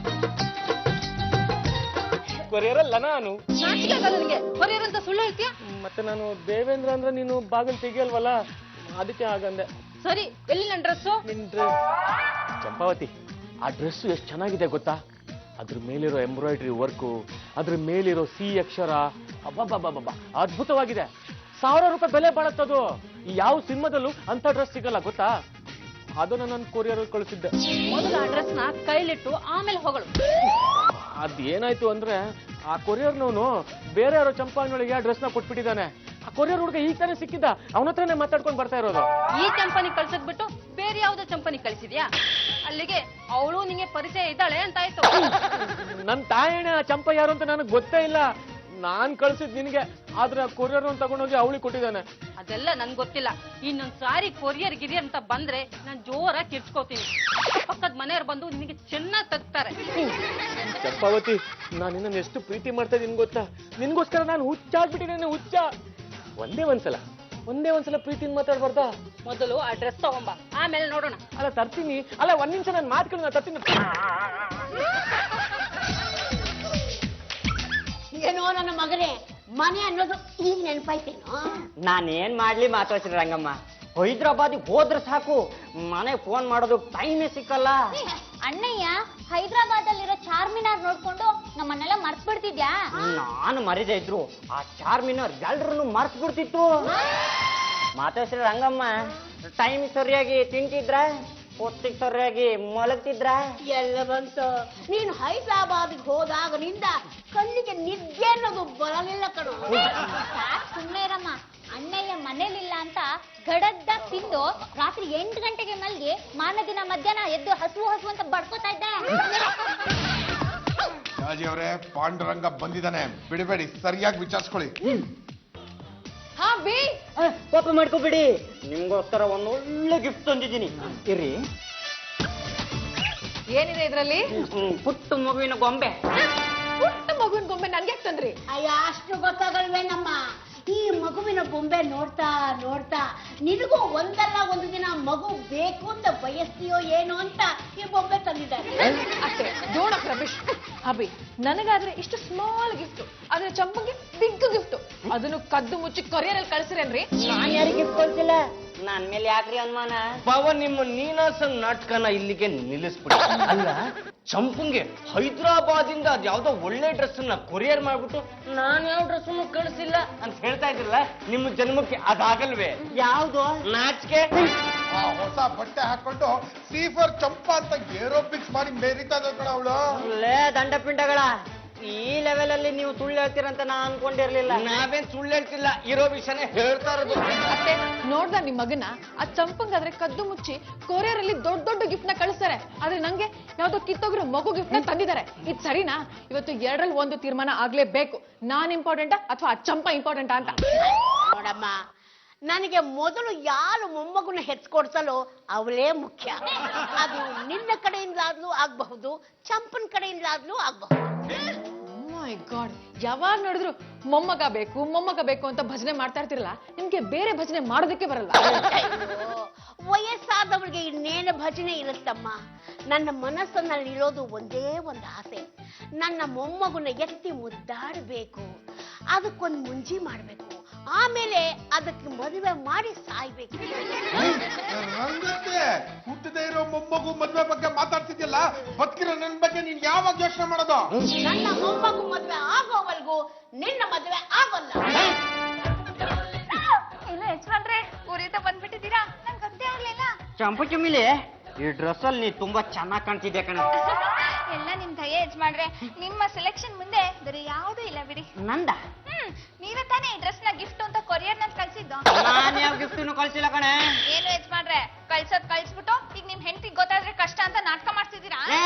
ಕೊರಿಯರ್ ಅಲ್ಲ ನಾನು. ನಾಚಿಕೆ ಆಗಲ್ಲ ನಿನಗೆ? ಕೊರಿಯರ್ ಅಂತ ಸುಳ್ಳು ಹೇಳ್ತೀಯ? ಮತ್ತೆ ನಾನು ದೇವೇಂದ್ರ ಅಂದ್ರೆ ನೀನು ಬಾಗಿಲು ತೆಗಿಯಲ್ವಲ್ಲ, ಅದಕ್ಕೆ ಆಗಂದೆ. ಸರಿ, ಎಲ್ಲಿ ನನ್ನ ಡ್ರೆಸ್ಸು? ನಿನ್ ಡ್ರೆಸ್ ಚಂಪಾವತಿ, ಆ ಡ್ರೆಸ್ ಎಷ್ಟು ಚೆನ್ನಾಗಿದೆ ಗೊತ್ತಾ? ಅದ್ರ ಮೇಲಿರೋ ಎಂಬ್ರಾಯ್ಡ್ರಿ ವರ್ಕು, ಅದ್ರ ಮೇಲಿರೋ ಸಿ ಅಕ್ಷರ, ಅಬ್ಬಬ್ಬಬ್ಬಬ್ಬ ಅದ್ಭುತವಾಗಿದೆ. 1000 ರೂಪಾಯಿ ಬೆಲೆ ಬಾಳತ್ತದು. ಯಾವ ಸಿನಿಮಾದಲ್ಲೂ ಅಂತ ಡ್ರೆಸ್ ಸಿಗಲ್ಲ ಗೊತ್ತಾ? ಅದನ್ನ ನಾನು ಕೊರಿಯರ್ ಕಳಿಸಿದ್ದೆ. ಮೊದಲು ಆ ಡ್ರೆಸ್ ನ ಕೈಲಿಟ್ಟು ಆಮೇಲೆ ಹೊಗಳು. ಅದೇನಾಯ್ತು ಅಂದ್ರೆ ಆ ಕೊರಿಯರ್ನವನು ಬೇರೆ ಯಾರೋ ಚಂಪಾನೊಳಗೆ ಆ ಡ್ರೆಸ್ ನ ಕೊಟ್ಬಿಟ್ಟಿದ್ದಾನೆ. ಆ ಕೊರಿಯರ್ ಹುಡುಗ ಈಗ ತಾನೇ ಸಿಕ್ಕಿದ್ದ, ಅವನ ಹತ್ರನೇ ಮಾತಾಡ್ಕೊಂಡು ಬರ್ತಾ ಇರೋದು. ಈ ಚಂಪನಿ ಕಳ್ಸದ್ ಬಿಟ್ಟು ಬೇರೆ ಯಾವ್ದೋ ಚಂಪನಿ ಕಳಿಸಿದ್ಯಾ? ಅಲ್ಲಿಗೆ ಅವಳು ನಿಂಗೆ ಪರಿಚಯ ಇದ್ದಾಳೆ ಅಂತ ಆಯ್ತು. ನನ್ ತಾಯಣ್ಣ ಆ ಚಂಪ ಯಾರು ಅಂತ ನನಗೆ ಗೊತ್ತೇ ಇಲ್ಲ. ನಾನ್ ಕಳ್ಸಿದ್ ನಿನ್ಗೆ, ಆದ್ರೆ ಕೊರಿಯರ್ ತಗೊಂಡೋಗಿ ಅವಳಿಗೆ ಕೊಟ್ಟಿದ್ದಾನೆ. ಅದೆಲ್ಲ ನನ್ ಗೊತ್ತಿಲ್ಲ. ಇನ್ನೊಂದ್ ಸಾರಿ ಕೊರಿಯರ್ ಗಿರಿಯರ್ ಅಂತ ಬಂದ್ರೆ ನಾನ್ ಜೋರಾಗಿ ಕಿರ್ಚ್ಕೋತೀನಿ. ಪಕ್ಕದ ಮನೆಯವ್ರು ಬಂದು ನಿನಗೆ ಚೆನ್ನಾಗಿ ತಗ್ತಾರೆ. ಚಂಪಾವತಿ, ನಾನು ನಿನ್ನ ಎಷ್ಟು ಪ್ರೀತಿ ಮಾಡ್ತಾ ಇದೀನಿ ಗೊತ್ತಾ? ನಿನ್ಗೋಸ್ಕರ ನಾನು ಹುಚ್ಚಾಗ್ಬಿಟ್ಟಿದ್ದೇನೆ, ಹುಚ್ಚ. ಒಂದೇ ಒಂದ್ಸಲ ಪ್ರೀತಿನ ಮಾತಾಡ್ಬಾರ್ದಾ? ಮೊದಲು ಆ ಡ್ರೆಸ್ ತಗೊಂಬ, ಆಮೇಲೆ ನೋಡೋಣ. ಅಲ್ಲ ತರ್ತೀನಿ. ಅಲ್ಲ ಒಂದ್ ನಿಮಿಷ ನಾನು ಮಾತ್ಕೊಂಡು ನಾನು ತರ್ತೀನಿ. ಏನೋ ನನ್ನ ಮಗನೇ, ಮನೆ ಅನ್ನೋದು ಈಗ ನೆನಪಾಯ್ತೇನೋ? ನಾನೇನ್ ಮಾಡ್ಲಿ ಮಾತಾಡ್ತೀನಿ ರಂಗಮ್ಮ. ಹೈದ್ರಾಬಾದಿಗೆ ಹೋದ್ರೆ ಸಾಕು, ಮನೆ ಫೋನ್ ಮಾಡೋದಕ್ಕೆ ಟೈಮೇ ಸಿಕ್ಕಲ್ಲ. ಅಣ್ಣಯ್ಯ, ಹೈದರಾಬಾದ್ ಅಲ್ಲಿರೋ ಚಾರ್ಮಿನಾರ್ ನೋಡ್ಕೊಂಡು ನಮ್ಮನ್ನೆಲ್ಲ ಮರ್ತ್ ಬಿಡ್ತಿದ್ಯಾ? ನಾನು ಮರಿದೇ ಇದ್ರು ಆ ಚಾರ್ಮಿನಾರ್ ಎಲ್ರನ್ನು ಮರ್ತ್ ಬಿಡ್ತಿತ್ತು. ಮಾತಾಡ್ಸ್ರಿ ರಂಗಮ್ಮ, ಟೈಮ್ ಸರಿಯಾಗಿ ತಿಂತಿದ್ರ, ಹೊತ್ತಿಗೆ ಸರಿಯಾಗಿ ಮಲಗ್ತಿದ್ರ? ಎಲ್ಲ ಬಂತು. ನೀನು ಹೈದರಾಬಾದ್ಗೆ ಹೋದಾಗನಿಂದ ಕಣ್ಣಿಗೆ ನಿದ್ದೆ ಅನ್ನೋದು ಬರಲಿಲ್ಲ ಕಣೋ. ಸುಮ್ಮನೆ ಇರಮ್ಮ. ಅಣ್ಣಯ್ಯ ಮನೇಲಿಲ್ಲ ಅಂತ ಗಡದ್ದ ತಿಂದು ರಾತ್ರಿ 8 ಗಂಟೆಗೆ ಮಲ್ಗಿ ಮಾರನೇ ಮಧ್ಯಾಹ್ನ ಎದ್ದು ಹಸು ಅಂತ ಬಡ್ಕೋತಾ ಇದ್ದೆ. ರಾಜಿ ಅವರೇ, ಪಾಂಡುರಂಗ ಬಂದಿದ್ದಾನೆ, ಬಿಡಬೇಡಿ, ಸರಿಯಾಗಿ ವಿಚಾರಿಸ್ಕೊಳ್ಳಿ. ಹಾ ಬಿ, ಪಾಪ ಮಾಡ್ಕೋಬೇಡಿ, ನಿಮ್ಗೋಸ್ಕರ ಒಂದು ಒಳ್ಳೆ ಗಿಫ್ಟ್ ತಂದಿದ್ದೀನಿ. ಇರ್ರಿ. ಏನಿದೆ ಇದ್ರಲ್ಲಿ? ಪುಟ್ಟ ಮಗುವಿನ ಗೊಂಬೆ. ಪುಟ್ಟ ಮಗುವಿನ ಗೊಂಬೆ ನನ್ಗೆ ಯಾಕೆ ತಂದ್ರಿ? ಅಯ್ಯ, ಅಷ್ಟು ಗೊತ್ತಾಗಲ್ವೇನಮ್ಮ. ಈ ಮಗುವಿನ ಬೊಂಬೆ ನೋಡ್ತಾ ನೋಡ್ತಾ ನಿನಗೂ ಒಂದಲ್ಲ ಒಂದು ದಿನ ಮಗು ಬೇಕು ಅಂತ ಬಯಸ್ತೀಯೋ ಏನೋ ಅಂತ ಈ ಬೊಂಬೆ ತಂದಿದ್ದಾರೆ. ಅಷ್ಟೇ, ಡೋಂಟ್ ರಮೇಶ್. ಅಭಿ, ನನಗಾದ್ರೆ ಇಷ್ಟು ಸ್ಮಾಲ್ ಗಿಫ್ಟ್, ಆದ್ರೆ ಚಂಪಂಗೆ ಬಿಗ್ ಗಿಫ್ಟ್. ಅದನ್ನು ಕದ್ದು ಮುಚ್ಚಿ ಕೊರಿಯರಲ್ಲಿ ಕಳ್ಸಿರೇನ್ರಿ? ನಾನ್ ಯಾರಿಗೆ ಗಿಫ್ಟ್ ಕೊಡ್ತಿಲ್ಲ, ನನ್ ಮೇಲೆ ಯಾಕ್ರಿ ಅನುಮಾನ? ಬಾವ, ನಿಮ್ಮ ನೀನಾಸಂ ನಾಟಕನ ಇಲ್ಲಿಗೆ ನಿಲ್ಲಿಸ್ಬಿಡಿ. ಅಲ್ಲ, ಚಂಪಂಗೆ ಹೈದರಾಬಾದಿಂದ ಅದ್ ಯಾವ್ದೋ ಒಳ್ಳೆ ಡ್ರೆಸ್ ನ ಕೊರಿಯರ್ ಮಾಡ್ಬಿಟ್ಟು ನಾನ್ ಯಾವ ಡ್ರೆಸ್ ಕಳಿಸಿಲ್ಲ ಅಂತ ಹೇಳ್ತಾ ಇದ್ರಲ್ಲ, ನಿಮ್ಮ ಜನ್ಮಕ್ಕೆ ಅದಾಗಲ್ವೇ? ಯಾವ್ದು ನಾಚಿಕೆ? ಆ ಹೊಸ ಬಟ್ಟೆ ಹಾಕೊಂಡು ಸೀಫರ್ ಚಂಪಾ ಅಂತ ಏರೋಬಿಕ್ಸ್ ಮಾಡಿ ಮೇರಿತಾ ಕಣ ಅವಳು. ಲೇ ದಂಡ ಪಿಂಡಗಳ, ಈ ಲೆವೆಲ್ ಅಲ್ಲಿ ನೀವು ಸುಳ್ಳು ಹೇಳ್ತೀರಂತ ನಾ ಅನ್ಕೊಂಡಿರ್ಲಿಲ್ಲ. ನಾವೇನ್ ಸುಳ್ಳು ಹೇಳ್ತಿಲ್ಲ, ಇರೋ ವಿಷಯನೇ ಹೇಳ್ತಾ ಇರೋದು. ಅಷ್ಟೇ, ನೋಡ್ದ ನಿಮ್ ಮಗನ? ಆ ಚಂಪಂಗಾದ್ರೆ ಕದ್ದು ಮುಚ್ಚಿ ಕೊರಿಯರ್ ಅಲ್ಲಿ ದೊಡ್ಡ ದೊಡ್ಡ ಗಿಫ್ಟ್ ನ ಕಳಿಸ್ತಾರೆ, ಆದ್ರೆ ನಂಗೆ ಯಾವ್ದೋ ಕಿತ್ತೋಗಿರೋ ಮಗು ಗಿಫ್ಟ್ ನ ತಂದಿದ್ದಾರೆ. ಇದು ಸರಿನಾ? ಇವತ್ತು 2ರಲ್ಲಿ 1 ತೀರ್ಮಾನ ಆಗ್ಲೇಬೇಕು. ನಾನ್ ಇಂಪಾರ್ಟೆಂಟಾ ಅಥವಾ ಆ ಚಂಪಾ ಇಂಪಾರ್ಟೆಂಟಾ ಅಂತ. ನೋಡಮ್ಮ, ನನಗೆ ಮೊದಲು ಯಾರು ಮೊಮ್ಮಗುನ ಹೆಚ್ಕೊಡ್ಸಲು ಅವಳೇ ಮುಖ್ಯ. ಅದು ನಿನ್ನ ಕಡೆಯಿಂದಾದ್ಲೂ ಆಗಬಹುದು, ಚಂಪನ್ ಕಡೆಯಿಂದಾದ್ಲೂ ಆಗಬಹುದು. ಮೈ ಗಾಡ್, ಯಾವಾಗ ನೋಡಿದ್ರು ಮೊಮ್ಮಗ ಬೇಕು ಅಂತ ಭಜನೆ ಮಾಡ್ತಾ ಇರ್ತಿರಲ್ಲ, ನಿಮ್ಗೆ ಬೇರೆ ಭಜನೆ ಮಾಡೋದಕ್ಕೆ ಬರಲ್ಲ. ವಯಸ್ಸಾದವಳಿಗೆ ಇನ್ನೇನು ಭಜನೆ ಇರುತ್ತಮ್ಮ. ನನ್ನ ಮನಸ್ಸಿನಲ್ಲಿರೋದು ಒಂದೇ ಒಂದು ಆಸೆ, ನನ್ನ ಮೊಮ್ಮಗುನ ಎತ್ತಿ ಮುದ್ದಾಡಬೇಕು, ಅದಕ್ಕೊಂದು ಮುಂಜಿ ಮಾಡ್ಬೇಕು, ಆಮೇಲೆ ಅದಕ್ಕೆ ಮದುವೆ ಮಾಡಿ ಸಾಯ್ಬೇಕು. ರಂಗತ್ತೆ, ಹುಟ್ಟದೇ ಇರೋ ಮೊಮ್ಮಗು ಮದ್ವೆ ಬಗ್ಗೆ ಮಾತಾಡ್ತಿದ್ಯಲ್ಲ, ಬದುಕಿರೋ ನನ್ ಬಗ್ಗೆ ನೀನ್ ಯಾವಾಗ ಯೋಚನೆ ಮಾಡೋದು? ನನ್ನ ಮೊಮ್ಮಗು ಮದುವೆ ಆಗೋವರೆಗೂ ನಿನ್ನ ಮದುವೆ ಆಗೋಲ್ಲ. ಇಲ್ಲ ಯಜಮಾನ್ರೆ, ಊರಿಂದ ಬಂದ್ಬಿಟ್ಟಿದ್ದೀರಾ? ನಂಗೆ ಗೊತ್ತೇ ಆಗ್ಲಿಲ್ಲ. ಚಂಪು ಚುಮಿಲಿ, ಈ ಡ್ರೆಸ್ ಅಲ್ಲಿ ನೀ ತುಂಬಾ ಚೆನ್ನಾಗಿ ಕಾಣ್ತಿದ್ದೆ ಕಣ. ಎಲ್ಲ ನಿಮ್ ದಯೆ ಯಜಮಾನ್ರೆ, ನಿಮ್ಮ ಸೆಲೆಕ್ಷನ್ ಮುಂದೆ ಬೇರೆ ಯಾವುದೂ ಇಲ್ಲ ಬಿಡಿ. ನಂದ ನೀವೇ ತಾನೇ ಈ ಡ್ರೆಸ್ ನ ಗಿಫ್ಟ್ ಅಂತ ಕೊರಿಯರ್ ನಲ್ಲಿ ಕಳ್ಸಿದ್ದು. ನಾನ್ ಯಾವ ಗಿಫ್ಟ್ ಕಳ್ಸಿಲ್ಲ ಕಣೆ. ಏನು ಯಜಮಾನ್ರೆ, ಕಳ್ಸ್ಬಿಟ್ಟು ಈಗ ನಿಮ್ ಹೆಂಡತಿಗೆ ಗೊತ್ತಾದ್ರೆ ಕಷ್ಟ ಅಂತ ನಾಟಕ ಮಾಡ್ತಿದ್ದೀರಾ?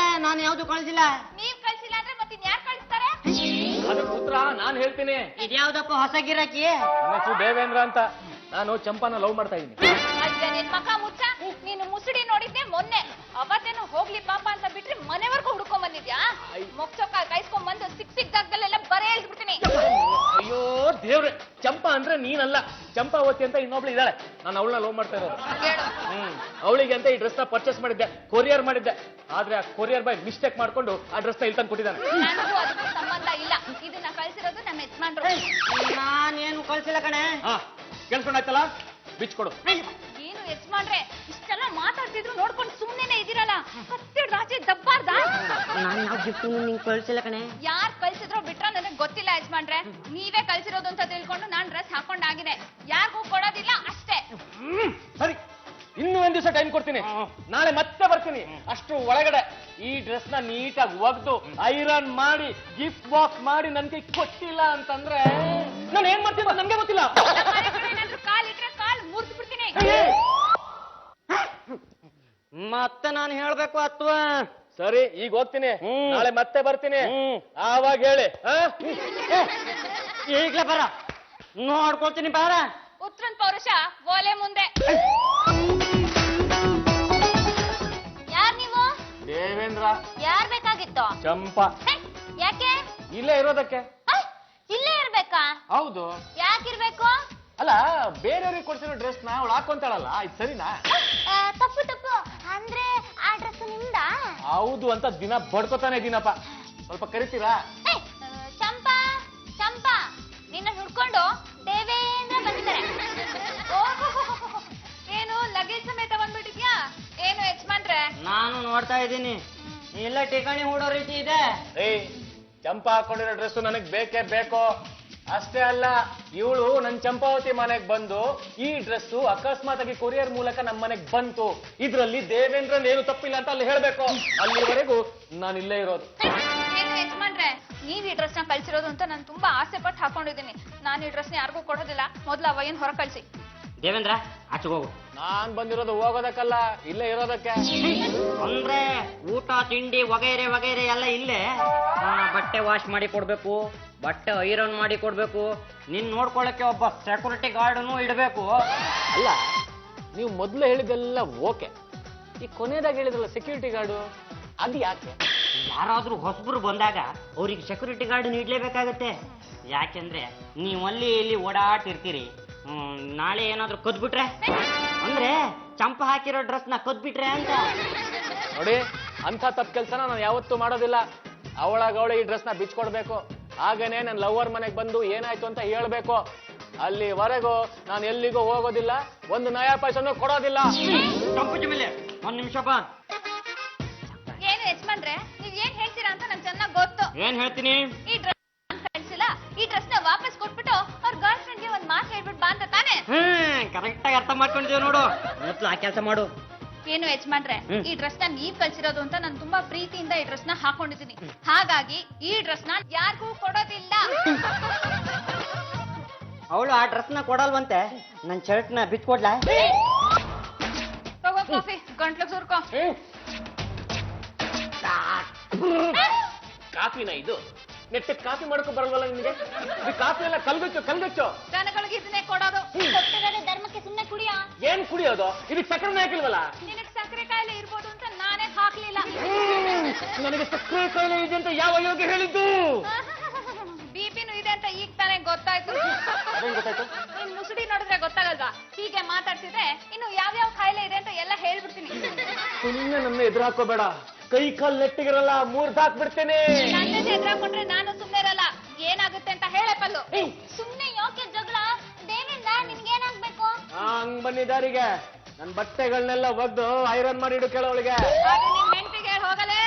ನಾನು ಯಾವ್ದು ಕಳ್ಸಿಲ್ಲ. ನೀವ್ ಕಳ್ಸಿಲ್ಲ ಅಂದ್ರೆ ಮತ್ತೆ ಇನ್ಯಾರು ಕಳಿಸ್ತಾರೆ? ಅದಕ್ಕೆ ಉತ್ತರ ನಾನ್ ಹೇಳ್ತೀನಿ. ಇದ್ಯಾವ್ದಪ್ಪ ಹೊಸ ಗಿರಾಕಿ? ನನ್ನ ಹೆಸರು ದೇವೇಂದ್ರ ಅಂತ. ನಾನು ಚಂಪಾನ ಲವ್ ಮಾಡ್ತಾ ಇದ್ದೀನಿ. ಅಯ್ಯ ನಿನ್ ಮಕ ಮುಚ್ಚ, ನೀನು ಮುಸುಡಿ ನೋಡಿದ್ದೆ ಮೊನ್ನೆ. ಅವತ್ತೇನು ಹೋಗ್ಲಿ ಪಾಪ ಅಂತ ಬಿಟ್ರೆ ಮನೆವರೆಗೂ ಹುಡ್ಕೊಂಡ್ ಬಂದಿದ್ಯಾ? ಮೊಕ್ಚೊಕ್ಕ ಕಾಯಿಸ್ಕೊಂಡ್ ಬಂದು ಸಿಕ್ ಜಾಗದಲ್ಲೆಲ್ಲ ಬರೇ ಹೇಳ್ಬಿಡ್ತೀನಿ. ಅಯ್ಯೋ ದೇವ್ರೆ, ಚಂಪಾ ಅಂದ್ರೆ ನೀನಲ್ಲ, ಚಂಪಾವತಿ ಅಂತ ಇನ್ನೊಬ್ಳು ಇದ್ದಾಳೆ. ನಾನು ಅವಳನ್ನ ಲವ್ ಮಾಡ್ತಾ ಇರೋದು. ಅವಳಿಗೆ ಅಂತ ಈ ಡ್ರೆಸ್ ನ ಪರ್ಚೇಸ್ ಮಾಡಿದ್ದೆ, ಕೊರಿಯರ್ ಮಾಡಿದ್ದೆ. ಆದ್ರೆ ಆ ಕೊರಿಯರ್ ಬಾಯ್ ಮಿಸ್ಟೇಕ್ ಮಾಡ್ಕೊಂಡು ಆ ಡ್ರೆಸ್ ನ ಇಲ್ಲಿ ತಂದು ಕೊಟ್ಟಿದ್ದಾನೆ. ನನಗೂ ಅದಕ್ಕೂ ಸಂಬಂಧ ಇಲ್ಲ. ಇದನ್ನ ಕಳ್ಸಿರೋದು ನಮ್ಮ ಯಜಮಾನ್ರು. ನಾನೇನು ಕಳ್ಸಿಲ್ಲ ಕಣೆ. ಕೇಳ್ಕೊಂಡಾಯ್ತಲ್ಲ, ಬಿಚ್ಕೊಡು. ಏನು ಯಜಮಾನ್ರೆ, ಇಷ್ಟೆಲ್ಲ ಮಾತಾಡ್ತಿದ್ರು ನೋಡ್ಕೊಂಡು ಸುಮ್ನೆನೆ ಇದೀರಲ್ಲ, ಕತ್ತಿಡ್ ರಾಜೆ ದಬ್ಬಾರ್ದ? ನಾನು ಯಾವ ಗಿಫ್ಟ್ ನಿಂಗೆ ಕಳ್ಸಿಲ್ಲ ಕಣೆ. ಯಾರ್ ಕಳ್ಸಿದ್ರೋ ಬಿಟ್ರೋ ನನಗೆ ಗೊತ್ತಿಲ್ಲ ಯಜಮಾನ್ರೆ. ನೀವೇ ಕಳ್ಸಿರೋದು ಅಂತ ತಿಳ್ಕೊಂಡು ನಾನ್ ಡ್ರೆಸ್ ಹಾಕೊಂಡಾಗಿದೆ. ಯಾರಿಗೂ ಕೊಡೋದಿಲ್ಲ ಅಷ್ಟೇ. ಸರಿ, ಇನ್ನೂ ಒಂದ್ ದಿವಸ ಟೈಮ್ ಕೊಡ್ತೀನಿ. ನಾಳೆ ಮತ್ತೆ ಬರ್ತೀನಿ. ಅಷ್ಟು ಒಳಗಡೆ ಈ ಡ್ರೆಸ್ ನ ನೀಟಾಗಿ ಒಗ್ದು ಐರನ್ ಮಾಡಿ ಗಿಫ್ಟ್ ಬಾಕ್ಸ್ ಮಾಡಿ ನನ್ಗೆ ಕೊಟ್ಟಿಲ್ಲ ಅಂತಂದ್ರೆ ನಾನು ಏನ್ ಮಾಡ್ತೀನಿ ನನ್ಗೆ ಗೊತ್ತಿಲ್ಲ. ಏನಾದ್ರೂ ಕಾಲ್ ಇಟ್ರೆ ಕಾಲ್ ಮುರಿದು ಬಿಡ್ತೀನಿ. ಮತ್ತೆ ನಾನು ಹೇಳ್ಬೇಕು ಅಥವಾ? ಸರಿ, ಈಗ ಹೋಗ್ತೀನಿ. ನಾಳೆ ಮತ್ತೆ ಬರ್ತೀನಿ. ಆವಾಗ ಹೇಳಿ. ಈಗ್ಲೇ ಬರ, ನೋಡ್ಕೊಳ್ತೀನಿ ಬಾರ. ಉತ್ತರನ್ ಪೌರುಷ ಓಲೆ ಮುಂದೆ. ಯಾರ್ ನೀವು? ದೇವೇಂದ್ರ. ಯಾರ್ ಬೇಕಾಗಿತ್ತು? ಚಂಪಾ. ಯಾಕೆ? ಇಲ್ಲೇ ಇರೋದಕ್ಕೆ. ಇಲ್ಲೇ ಇರ್ಬೇಕಾ? ಹೌದು. ಯಾಕಿರ್ಬೇಕು? ಅಲ್ಲ, ಬೇರೆಯವ್ರಿಗೆ ಕೊಡ್ಸಿರೋ ಡ್ರೆಸ್ ನ ಅವಳು ಹಾಕೊಂತಾಳಲ್ಲ, ಇದು ಸರಿನಾ? ತಪ್ಪು ತಪ್ಪು ಅಂದ್ರೆ ಆ ಡ್ರೆಸ್ ನಿಮ್ದ? ಹೌದು ಅಂತ ದಿನ ಬಡ್ಕೋತಾನೆ ಇದೀನಪ್ಪ. ಸ್ವಲ್ಪ ಕರಿತೀರಾ? ಚಂಪಾ ಚಂಪಾ, ನಿನ್ನ ಹುಡ್ಕೊಂಡು ದೇವೇಂದ್ರ ಬಂದಿದ್ದಾರೆ. ಏನು ಲಗೇಜ್ ಸಮೇತ ಬಂದ್ಬಿಟ್ಟಿದ್ಯಾ? ಏನು ಯಜಮಾನ್ರೆ? ನಾನು ನೋಡ್ತಾ ಇದ್ದೀನಿ, ಇಲ್ಲ ಠಿಕಾಣಿ ಹೂಡೋ ರೀತಿ ಇದೆ. ಚಂಪಾ ಹಾಕೊಂಡಿರೋ ಡ್ರೆಸ್ ನನಗ್ ಬೇಕೇ ಬೇಕು. ಅಷ್ಟೇ ಅಲ್ಲ, ಇವಳು ನನ್ ಚಂಪಾವತಿ ಮನೆಗ್ ಬಂದು ಈ ಡ್ರೆಸ್ ಅಕಸ್ಮಾತ್ ಆಗಿ ಕೊರಿಯರ್ ಮೂಲಕ ನಮ್ಮ ಮನೆಗ್ ಬಂತು. ಇದ್ರಲ್ಲಿ ದೇವೇಂದ್ರನ್ ಏನು ತಪ್ಪಿಲ್ಲ ಅಂತ ಅಲ್ಲಿ ಹೇಳ್ಬೇಕು. ಅಲ್ಲಿವರೆಗೂ ನಾನು ಇಲ್ಲೇ ಇರೋದು. ಏನು ಯಜಮಾನ್ರೆ, ನೀವ್ ಈ ಡ್ರೆಸ್ ನ ಕಳ್ಸಿರೋದು ಅಂತ ನಾನು ತುಂಬಾ ಆಸೆ ಪಟ್ಟು ಹಾಕೊಂಡಿದ್ದೀನಿ. ನಾನು ಈ ಡ್ರೆಸ್ ನ ಯಾರಿಗೂ ಕೊಡೋದಿಲ್ಲ. ಮೊದ್ಲು ಅವಯ್ಯನ್ ಹೊರ ಕಳ್ಸಿ. ದೇವೇಂದ್ರ, ಆಚೆಗೆ ಹೋಗು. ನಾನ್ ಬಂದಿರೋದು ಹೋಗೋದಕ್ಕಲ್ಲ, ಇಲ್ಲೇ ಇರೋದಕ್ಕೆ. ಅಂದ್ರೆ ಊಟ ತಿಂಡಿ ವಗೈರೆ ವಗೈರೆ ಎಲ್ಲ ಇಲ್ಲೇ. ಬಟ್ಟೆ ವಾಶ್ ಮಾಡಿ ಕೊಡ್ಬೇಕು, ಬಟ್ಟೆ ಐರನ್ ಮಾಡಿ ಕೊಡ್ಬೇಕು, ನಿನ್ ನೋಡ್ಕೊಳಕ್ಕೆ ಒಬ್ಬ ಸೆಕ್ಯೂರಿಟಿ ಗಾರ್ಡ್ನು ಇಡಬೇಕು. ಅಲ್ಲ, ನೀವು ಮೊದ್ಲು ಹೇಳಿದೆಲ್ಲ ಓಕೆ. ಈ ಕೊನೆಯದಾಗ ಹೇಳಿದ್ರಲ್ಲ ಸೆಕ್ಯೂರಿಟಿ ಗಾರ್ಡು, ಅದು ಯಾಕೆ? ಯಾರಾದ್ರೂ ಹೊಸಬ್ರು ಬಂದಾಗ ಅವ್ರಿಗೆ ಸೆಕ್ಯೂರಿಟಿ ಗಾರ್ಡ್ ನೀಡ್ಲೇಬೇಕಾಗತ್ತೆ. ಯಾಕೆಂದ್ರೆ ನೀವು ಅಲ್ಲಿ ಇಲ್ಲಿ ಓಡಾಡ್ತಿರ್ತೀರಿ. ನಾಳೆ ಏನಾದ್ರೂ ಕದ್ಬಿಟ್ರೆ, ಅಂದ್ರೆ ಚಂಪ ಹಾಕಿರೋ ಡ್ರೆಸ್ ನ ಕದ್ಬಿಟ್ರೆ ಅಂತ. ನೋಡಿ, ಅಂತ ತಪ್ಪು ಕೆಲಸನ ನಾನು ಯಾವತ್ತೂ ಮಾಡೋದಿಲ್ಲ. ಅವಳಾಗ ಈ ಡ್ರೆಸ್ ನ ಬಿಚ್ಕೊಡ್ಬೇಕು. ಹಾಗೇನೆ ನನ್ನ ಲವರ್ ಮನೆಗೆ ಬಂದು ಏನಾಯ್ತು ಅಂತ ಹೇಳ್ಬೇಕು. ಅಲ್ಲಿವರೆಗೂ ನಾನು ಎಲ್ಲಿಗೂ ಹೋಗೋದಿಲ್ಲ, ಒಂದು ನಯಾ ಪೈಸನ್ನು ಕೊಡೋದಿಲ್ಲ. ಚಂಪುಜಿ ಮೇಲೆ ಒಂದ್ ನಿಮಿಷ ಬಾ. ಏನು ಯಜಮಾನ್ರೆ, ನೀವ್ ಏನ್ ಹೇಳ್ತೀರಾ ಅಂತ ನಂಗೆ ಚೆನ್ನಾಗ್ ಗೊತ್ತು. ಏನ್ ಹೇಳ್ತೀನಿ? ಈ ಡ್ರೆಸ್ ಕಳ್ಸಿಲ್ಲ, ಈ ಡ್ರೆಸ್ ನ ವಾಪಸ್ ಕೊಟ್ಬಿಟ್ಟು ಅವ್ರ ಗರ್ಲ್ ಫ್ರೆಂಡ್ಗೆ ಒಂದ್ ಮಾತು ಹೇಳ್ಬಿಟ್ಟು ಬಾ ಅಂತ ತಾನೆ? ಕರೆಕ್ಟ್ ಆಗಿ ಅರ್ಥ ಮಾಡ್ಕೊಂಡಿದ್ದೀವಿ ನೋಡು. ಮೊದ್ಲು ಆ ಕೆಲಸ ಮಾಡು. ಏನು ಯಜಮಾನ್ರೆ, ಈ ಡ್ರೆಸ್ ನ ನೀವ್ ಕಳ್ಸಿರೋದು ಅಂತ ನಾನು ತುಂಬಾ ಪ್ರೀತಿಯಿಂದ ಈ ಡ್ರೆಸ್ ನ ಹಾಕೊಂಡಿದ್ದೀನಿ. ಹಾಗಾಗಿ ಈ ಡ್ರೆಸ್ ನ ಯಾರಿಗೂ ಕೊಡೋದಿಲ್ಲ. ಅವಳು ಆ ಡ್ರೆಸ್ ನ ಕೊಡಲ್ವಂತೆ, ನನ್ ಶರ್ಟ್ ನ ಬಿಚ್ಕೊಡ್ಲಾ? ತಗೋ ಕಾಫಿ, ಗಂಟ್ಲು ಸುರ್ಕೋ. ಕಾಫಿನ ಇದು? ನೆಟ್ಟೆ ಕಾಫಿ ಮಾಡಕ್ಕೂ ಬರಲ್ವಲ್ಲ ನಿಮಗೆ? ಇದು ಕಾಫಿ ಎಲ್ಲ ಕಲ್ಗಚ್ಚು. ಜನಗಳಿಗೆ ಇದನ್ನೇ ಕೊಡೋದು. ಕೊಟ್ಟಿರೋದೇ ಧರ್ಮಕ್ಕೆ ಸುಮ್ಮನೆ ಕುಡಿಯ. ಏನ್ ಕುಡಿಯೋದು? ಇದಕ್ಕೆ ಸಕ್ಕರೆ ಹಾಕಿಲ್ವಲ್ಲ? ನಿನಗ್ ಸಕ್ಕರೆ ಕಾಯಿಲೆ ಇರ್ಬೋದು ಅಂತ ನಾನೇ ಹಾಕ್ಲಿಲ್ಲ. ನನಗೆ ಸಕ್ಕರೆ ಕಾಯಿಲೆ ಇದೆ ಅಂತ ಯಾವ ಯೋಗಿ ಹೇಳಿದ್ದು? ಬಿಪಿನೂ ಇದೆ ಅಂತ ಈಗ ತಾನೇ ಗೊತ್ತಾಯ್ತು. ಅದೇನ್ ಗೊತ್ತಾಯ್ತು? ನಿನ್ ಮುಸುಡಿ ನೋಡಿದ್ರೆ ಗೊತ್ತಾಗಲ್ವಾ? ಹೀಗೆ ಮಾತಾಡ್ತಿದ್ರೆ ಇನ್ನು ಯಾವ್ಯಾವ ಕಾಯಿಲೆ ಇದೆ ಅಂತ ಎಲ್ಲ ಹೇಳ್ಬಿಡ್ತೀನಿ. ಸುಮ್ಮನೆ ನನ್ನ ಎದುರು ಹಾಕೋಬೇಡ. ಕೈ ಕಾಲ್ ನೆಟ್ಟಿಗಿರಲ್ಲ, ಮೂರ್ದಾಕ್ಬಿಡ್ತೇನೆ. ನನ್ನ ಎದುರಾಕೊಂಡ್ರೆ ನಾನು ಸುಮ್ನೆ ಇರಲ್ಲ. ಏನಾಗುತ್ತೆ ಅಂತ ಹೇಳೆ ಪಲ್ಲು. ಸುಮ್ನೆ ಯಾಕೆ ಜಗಳ? ದೇವೇಂದ್ರ, ನಿನ್ಗೇನಾಗ್ಬೇಕು? ಹಂಗ್ ಬಂದಿದ್ದಾರಿಗೆ ನನ್ ಬಟ್ಟೆಗಳನ್ನೆಲ್ಲ ಒಗ್ದು ಐರನ್ ಮಾಡಿ ಇಡು ಕೇಳೋಳಿಗೆ. ಅದು ನಿಮ್ ಹೆಂಡತಿಗೆ ಹೋಗಲೇ.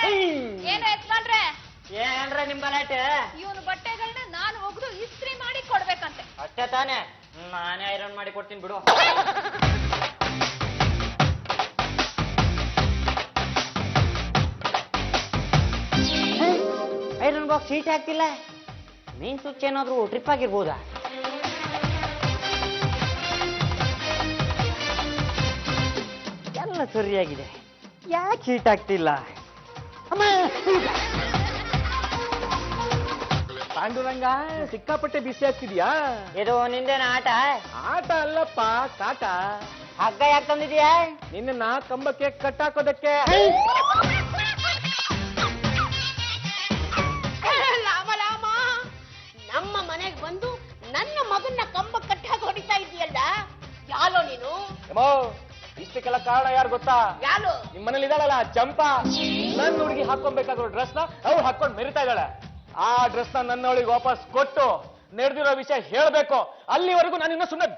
ಏನು ಯಜಮಾನ್ರೆ? ಏನ್ರ ನಿಮ್ ಗಲಾಟೆ? ಇವನು ಬಟ್ಟೆಗಳನ್ನ ನಾನು ಒಗ್ದು ಇಸ್ತ್ರಿ ಮಾಡಿ ಕೊಡ್ಬೇಕಂತೆ. ಅಷ್ಟೇ ತಾನೇ? ನಾನೇ ಐರನ್ ಮಾಡಿ ಕೊಡ್ತೀನಿ ಬಿಡು. ಬಾಕ್ಸ್ ಹೀಟ್ ಆಗ್ತಿಲ್ಲ. ಮೇನ್ ಸ್ವಿಚ್ ಏನಾದ್ರು ಟ್ರಿಪ್ ಆಗಿರ್ಬೋದಾ? ಎಲ್ಲ ಸರಿಯಾಗಿದೆ, ಯಾಕೆ ಹೀಟ್ ಆಗ್ತಿಲ್ಲ? ಪಾಂಡುರಂಗ ಸಿಕ್ಕಾಪಟ್ಟೆ ಬಿಸಿ ಆಗ್ತಿದ್ಯಾ? ಇದು ನಿಂದೇನ ಆಟ? ಆಟ ಅಲ್ಲಪ್ಪ, ಕಾಟ. ಹಗ್ಗ ಯಾಕೆ ತಂದಿದ್ಯಾ? ನಿನ್ನ ಕಂಬಕ್ಕೆ ಕಟ್ಟಾಕೋದಕ್ಕೆ. ರಾಮ ರಾಮ, ನಮ್ಮ ಮನೆಗೆ ಬಂದು ನನ್ನ ಮಗನ್ನ ಕಂಬ ಕಟ್ಟಾಗಿ ಹೊಡಿತಾ ಇದೆಯಲ್ಲ, ಯಾಲೋ ನೀನು? ಇಷ್ಟಕ್ಕೆಲ್ಲ ಕಾರಣ ಯಾರು ಗೊತ್ತಾ? ಯಾಲು? ನಿಮ್ ಮನೇಲಿ ಇದ್ದಾಳಲ್ಲ ಚಂಪಾ, ನನ್ನ ಹುಡುಗಿ ಹಾಕೊಬೇಕಾಗಿರೋ ಡ್ರೆಸ್ ನ ಅವ್ಳು ಹಾಕೊಂಡ್ ಮೆರಿತಾ ಇದ್ದಾಳೆ. ಆ ಡ್ರೆಸ್ ನ ನನ್ನವಳಿಗೆ ವಾಪಸ್ ಕೊಟ್ಟು ನಡೆದಿರೋ ವಿಷಯ ಹೇಳ್ಬೇಕು. ಅಲ್ಲಿವರೆಗೂ ನಾನು ಇನ್ನ ಸುಮ್ಮನೆ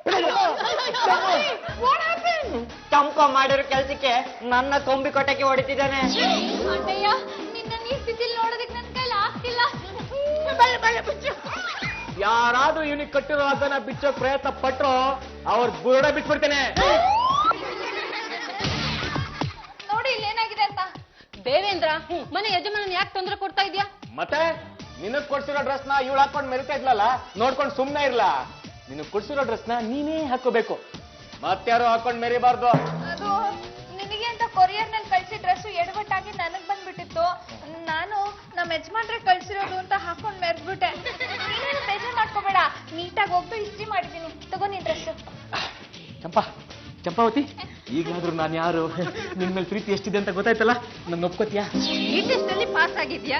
ಚಂಪ ಮಾಡಿರೋ ಕೆಲ್ಸಕ್ಕೆ ನನ್ನ ಕೊಂಬಿ ಕೊಟ್ಟಕ್ಕೆ ಹೊಡಿತಿದ್ದಾನೆ. ಅಣ್ಣಯ್ಯ, ನಿನ್ನ ಈ ಸ್ಥಿತಿಲಿ ನೋಡೋದಕ್ಕೆ ನನ್ ಕೈಲಿ ಆಗ್ತಿಲ್ಲ. ಯಾರಾದ್ರೂ ಇವನಿಗೆ ಕಟ್ಟಿರೋ ಹಗ್ಗನ ಬಿಚ್ಚೋ ಪ್ರಯತ್ನ ಪಟ್ರು ಅವ್ರ ಬುರುಡ ಬಿಟ್ಬಿಡ್ತೇನೆ. ನೋಡಿ ಇಲ್ಲೇನಾಗಿದೆ ಅಂತ. ದೇವೇಂದ್ರ, ಮನೆ ಯಜಮಾನನ್ ಯಾಕೆ ತೊಂದರೆ ಕೊಡ್ತಾ ಇದ್ಯಾ? ಮತ್ತೆ ನಿನಗ್ ಕೊಡ್ಸಿರೋ ಡ್ರೆಸ್ ನ ಇವಳು ಹಾಕೊಂಡ್ ಮೆರಿತಾ ಇದ್ಲಲ್ಲ, ನೋಡ್ಕೊಂಡ್ ಸುಮ್ನೆ ಇರ್ಲ. ನಿನಗ್ ಕೊಡ್ಸಿರೋ ಡ್ರೆಸ್ ನ ನೀನೇ ಹಾಕೋಬೇಕು, ಮತ್ತಾರು ಹಾಕೊಂಡ್ ಮೆರಿಬಾರ್ದು. ಅದು ನಿನಗೆ ಅಂತ ಕೊರಿಯರ್ ನಲ್ಲಿ ಕಳ್ಸಿ ಡ್ರೆಸ್ ಎಡವಟ್ಟಾಗಿ ನನಗ್ ಬಂದ್ಬಿಟ್ಟಿತ್ತು. ನಾನು ನಮ್ಮ ಯಜಮಾನ್ರೆ ಕಳ್ಸಿರೋದು ಅಂತ ಹಾಕೊಂಡ್ ಮೆರ್ದ್ಬಿಟ್ಟೆ. ನೀನೇನು ಬೇಜಾರ್ ಮಾಡ್ಕೋಬೇಡ, ನೀಟಾಗಿ ಹೋಗ್ತು ಇಸ್ತ್ರಿ ಮಾಡಿದೀನಿ, ತಗೋ ನೀನ್ ಡ್ರೆಸ್. ಚಂಪಾವತಿ, ಈಗಾದ್ರೂ ನಾನು ಯಾರು, ನಿನ್ ಮೇಲೆ ಪ್ರೀತಿ ಎಷ್ಟಿದೆ ಅಂತ ಗೊತ್ತಾಯ್ತಲ್ಲ, ನನ್ನ ಒಪ್ಕೋತೀಯಾ? ಈ ಟೆಸ್ಟ್ ಅಲ್ಲಿ ಪಾಸ್ ಆಗಿದ್ಯಾ?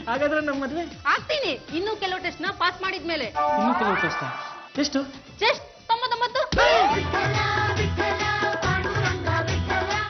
ಹಾಗಾದ್ರೆ ನಮ್ಮ ಮದ್ವೆ ಆಗ್ತೀನಿ. ಇನ್ನೂ ಕೆಲವು ಟೆಸ್ಟ್ ನ ಪಾಸ್ ಮಾಡಿದ್ಮೇಲೆ. ಇನ್ನೂ ಕೆಲವು ಟೆಸ್ಟ್ ಎಷ್ಟು? ಜಸ್ಟ್ 99.